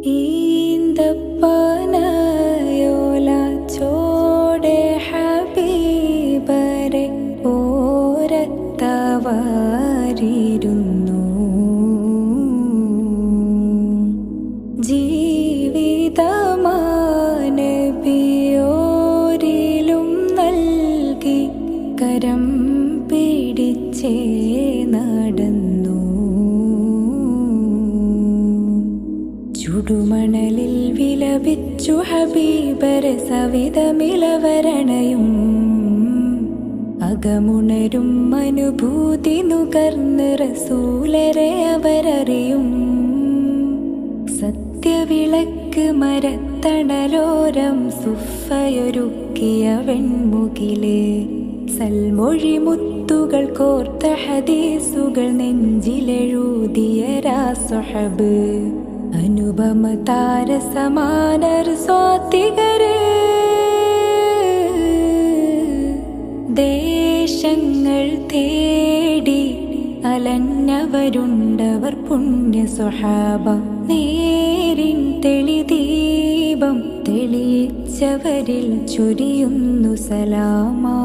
ഈന്തപ്പനയോല ചോടെ ഹബീബരെ ഓരത്തവാരിരുന്നു. ജീവിതമാനബിയോരിലും നൽകി കരം പിടിച്ചേ നടന്നു. ചുടുമണലിൽ വിലപിച്ചു ഹബീബരെ സവിധമിളവരണയും അകമുണരും അനുഭൂതി നുകർന്ന് റസൂലരെ അവരറിയും. സത്യവിളക്ക് മരത്തണലോരം സുഫയൊരുക്കിയ വെൺമുകിലെ സൽമൊഴി മുത്തുകൾ കോർത്ത ഹദീസുകൾ നെഞ്ചിലെഴുതിയ രാസ്വഹബ് അനുപമ താരസമാനർ സ്വാത്തികര്. ദേശങ്ങൾ തേടി അലഞ്ഞവരുണ്ടവർ പുണ്യ സ്വഹാബ. നേരിൻ തെളിദീപം തെളിയിച്ചവരിൽ ചൊരിയുന്നു സലാമാ.